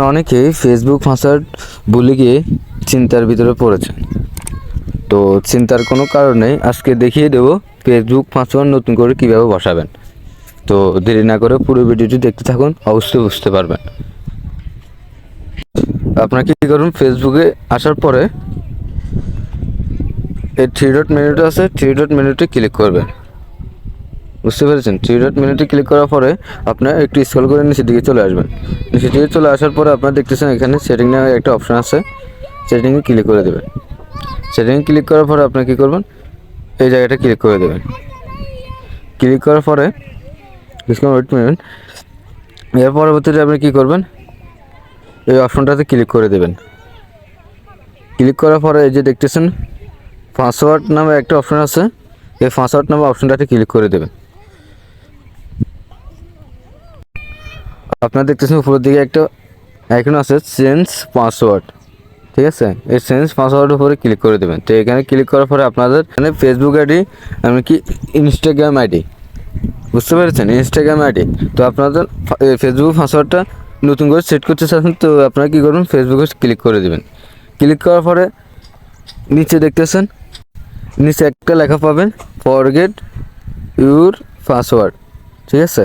অনেকেই Facebook password ভুলে গিয়ে চিন্তার ভিতরে পড়েছেন। তো চিন্তার কোনো কারণ নেই, আজকে দেখিয়ে দেবো ফেসবুক পাসওয়ার্ড নতুন করে কীভাবে বসাবেন। তো দেরি না করে পুরো ভিডিওটি দেখতে থাকুন, অবশ্যই বুঝতে পারবেন। আপনারা কী করুন, ফেসবুকে আসার পরে এই থ্রি ডট মেনুটা আছে, থ্রি ডট মেনুতে ক্লিক করবেন। বুঝতে পেরেছেন? থ্রি ডট মেনুতে ক্লিক করার পরে আপনার একটু স্ক্রল করে নিচের দিকে চলে আসবেন। নিচের দিকে চলে আসার পরে আপনারা দেখতেছেন এখানে সেটিং নামে একটা অপশান আছে, সেটিংয়ে ক্লিক করে দেবেন। সেটিংয়ে ক্লিক করার পরে আপনার কী করবেন, এই জায়গাটা ক্লিক করে দেবেন। ক্লিক করার পরে ওয়েট করবেন। এর পরবর্তীতে আপনি কী করবেন, এই অপশনটাতে ক্লিক করে দেবেন। ক্লিক করার পরে এই যে দেখতেছেন পাসওয়ার্ড নামে একটা অপশন আছে, এই পাসওয়ার্ড নামে অপশনটাতে ক্লিক করে দেবেন। আপনারা দেখতেছেন উপরের দিকে একটা আইকন আছে চেঞ্জ পাসওয়ার্ড, ঠিক আছে? এই চেঞ্জ পাসওয়ার্ডের উপরে ক্লিক করে দেবেন। তো এখানে ক্লিক করার পরে আপনাদের এখানে ফেসবুক আইডি এমনকি ইনস্টাগ্রাম আইডি, বুঝতে পেরেছেন? Instagram ID. তো আপনাদের ফেসবুক পাসওয়ার্ডটা নতুন করে সেট করতে চাচ্ছেন, তো আপনারা কী করবেন, ফেসবুকে ক্লিক করে দেবেন। ক্লিক করার পরে নিচে দেখতেছেন, নিচে একটা লেখা পাবেন ফরগেট ইউর পাসওয়ার্ড, ঠিক আছে?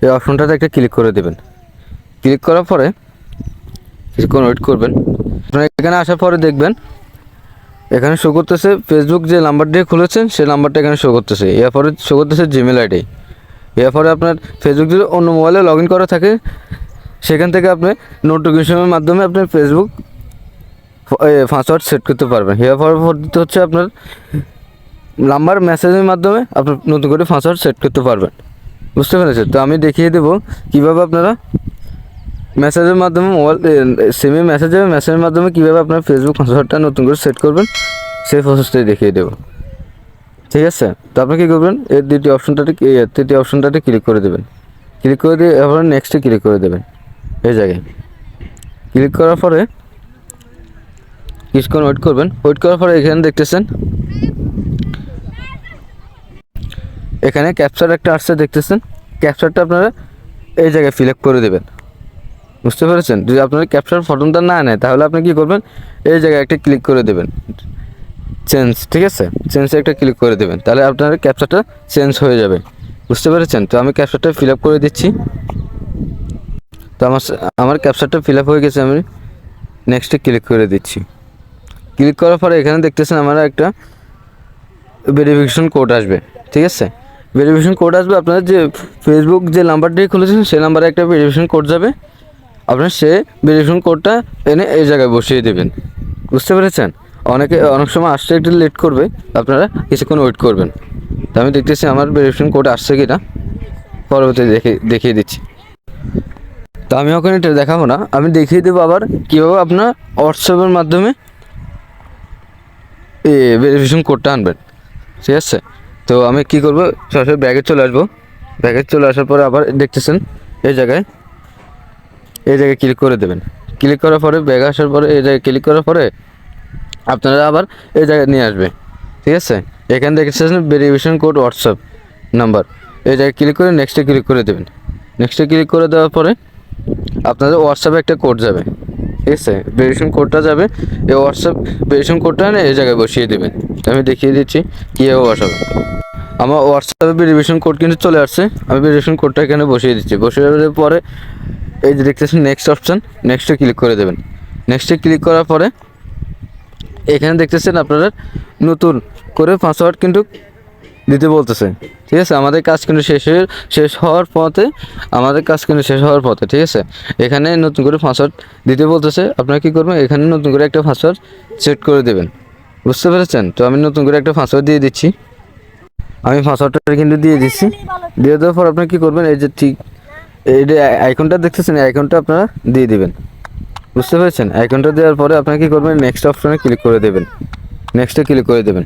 এই অপশনটাতে একটা ক্লিক করে দেবেন। ক্লিক করার পরে কিছুক্ষণ ওয়েট করবেন। আপনারা এখানে আসার পরে দেখবেন এখানে শো করতেছে ফেসবুক যে নাম্বার দিয়ে খুলেছেন সেই নাম্বারটা এখানে শো করতেছে। এরপরে শো করতেছে জিমেল আইডি। এরপরে আপনার ফেসবুক যদি অন্য মোবাইলে লগ ইন করা থাকে সেখান থেকে আপনি নোটিফিকেশনের মাধ্যমে আপনার ফেসবুক পাসওয়ার্ড সেট করতে পারবেন। এর পরবর্তীতে হচ্ছে আপনার নাম্বার মেসেজের মাধ্যমে আপনার নতুন করে পাসওয়ার্ড সেট করতে পারবেন। বুঝতে পেরেছেন? তো আমি দেখিয়ে দেবো কীভাবে আপনারা মেসেজের মাধ্যমে মোবাইল সিমে মেসেজের মাধ্যমে কীভাবে আপনার ফেসবুক পাসওয়ার্ডটা নতুন করে সেট করবেন সেই প্রসেসটাই দেখিয়ে দেবো, ঠিক আছে? তো আপনি কী করবেন, এর তৃতীয় অপশনটাতে ক্লিক করে দেবেন। ক্লিক করে দিয়ে এবার নেক্সটে ক্লিক করে দেবেন। এই জায়গায় ক্লিক করার পরে কিছুক্ষণ ওয়েট করবেন। ওয়েট করার পরে এখানে দেখতেছেন এখানে ক্যাপচার একটা আসছে, দেখতেছেন? ক্যাপচারটা আপনারা এই জায়গায় ফিল আপ করে দেবেন। বুঝতে পেরেছেন? যদি আপনার ক্যাপচার ফটোটা না নেয় তাহলে আপনি কী করবেন, এই জায়গায় একটা ক্লিক করে দেবেন চেঞ্জ, ঠিক আছে? চেঞ্জে একটা ক্লিক করে দেবেন, তাহলে আপনার ক্যাপচারটা চেঞ্জ হয়ে যাবে। বুঝতে পেরেছেন? তো আমি ক্যাপচারটা ফিল আপ করে দিচ্ছি। তো আমার ক্যাপচারটা ফিল আপ হয়ে গেছে, আমি নেক্সটে ক্লিক করে দিচ্ছি। ক্লিক করার পরে এখানে দেখতেছেন আমার একটা ভেরিফিকেশন কোড আসবে, ঠিক আছে? ভেরিফিকেশন কোড আসবে, আপনার যে ফেসবুক যে নাম্বারটি খুলেছেন সেই নাম্বারে একটা ভেরিফিকেশন কোড যাবে। আপনার সে ভেরিফিকেশন কোডটা এনে এই জায়গায় বসিয়ে দেবেন। বুঝতে পেরেছেন? অনেক সময় আসতে একটু লেট করবে, আপনারা কিছুক্ষণ ওয়েট করবেন। তো আমি দেখতেছি আমার ভেরিফিকেশন কোড আসছে কি না, পরবর্তীতে দেখিয়ে দিচ্ছি। তো আমি ওখানে এটা দেখাবো না, আমি দেখিয়ে দেবো আবার কীভাবে আপনার হোয়াটসঅ্যাপের মাধ্যমে ভেরিফিকেশন কোডটা আনবেন, ঠিক আছে? তো আমি কী করবো, সরাসরি ব্যাগে চলে আসবো। ব্যাগে চলে আসার পরে আবার দেখতেছেন এই জায়গায় ক্লিক করে দেবেন। ক্লিক করার পরে ব্যাগে আসার পরে এই জায়গায় ক্লিক করার পরে আপনারা আবার এই জায়গায় নিয়ে আসবে, ঠিক আছে? এখানে দেখতেছেন ভেরিফিকেশন কোড হোয়াটসঅ্যাপ নাম্বার, এই জায়গায় ক্লিক করে নেক্সটে ক্লিক করে দেবেন। নেক্সটে ক্লিক করে দেওয়ার পরে আপনাদের হোয়াটসঅ্যাপে একটা কোড যাবে, ঠিক আছে? ভেরিফিকেশন কোডটা যাবে, এই হোয়াটসঅ্যাপ ভেরিফিকেশন কোডটা এনে এই জায়গায় বসিয়ে দেবেন। আমি দেখিয়ে দিচ্ছি কীভাবে বসাবো। আমার হোয়াটসঅ্যাপে ভেরিফিকেশন কোড কিন্তু চলে আসছে, আমি ভেরিফিকেশন কোডটা এখানে বসিয়ে দিচ্ছি। বসিয়ে দেওয়ার পরে এই যে দেখতেছেন নেক্সট অপশান, নেক্সটে ক্লিক করে দেবেন। নেক্সটে ক্লিক করার পরে এখানে দেখতেছেন আপনারা নতুন করে পাসওয়ার্ড কিন্তু দিতে বলতেছে, ঠিক আছে? আমাদের কাজ কিন্তু শেষ হওয়ার পথে, ঠিক আছে? এখানে নতুন করে পাসওয়ার্ড দিতে বলতেছে, আপনারা কী করবেন, এখানে নতুন করে একটা পাসওয়ার্ড সেট করে দেবেন। বুঝতে পেরেছেন? তো আমি নতুন করে একটা পাসওয়ার্ড দিয়ে দিচ্ছি। আমি পাসওয়ার্ডটা কিন্তু দিয়ে দিচ্ছি। দিয়ে দেওয়ার পর আপনারা কী করবেন, এই যে ঠিক এই যে আইকনটা দেখতেছেন, এই আইকনটা আপনারা দিয়ে দিবেন। বুঝতে পেরেছেন? আইকনটা দেওয়ার পরে আপনারা কী করবেন, নেক্সট অপশনে ক্লিক করে দেবেন। নেক্সটে ক্লিক করে দেবেন।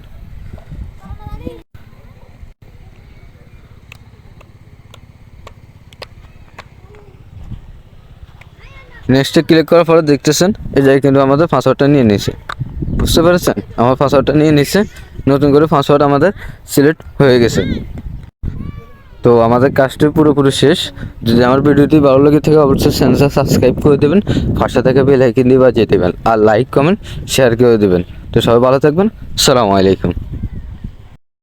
নেক্সটে ক্লিক করার পরে দেখতেছেন এই জায়গায় কিন্তু আমাদের পাসওয়ার্ডটা নিয়ে নিয়েছে। বুঝতে পেরেছেন? আমার পাসওয়ার্ডটা নিয়ে নিচ্ছে, নতুন করে পাসওয়ার্ড আমাদের সিলেক্ট হয়ে গেছে। তো তো আমাদের কাজটি পুরোপুরি শেষ। যদি আমার ভিডিওটি ভালো লেগে থাকে অবশ্যই চ্যানেলটা সাবস্ক্রাইব করে দেবেন, পাশে থেকে বেল আইকন দিয়ে বাজিয়ে দেবেন, আর লাইক কমেন্ট শেয়ার করে দেবেন। তো সবাই ভালো থাকবেন। আসসালামু আলাইকুম।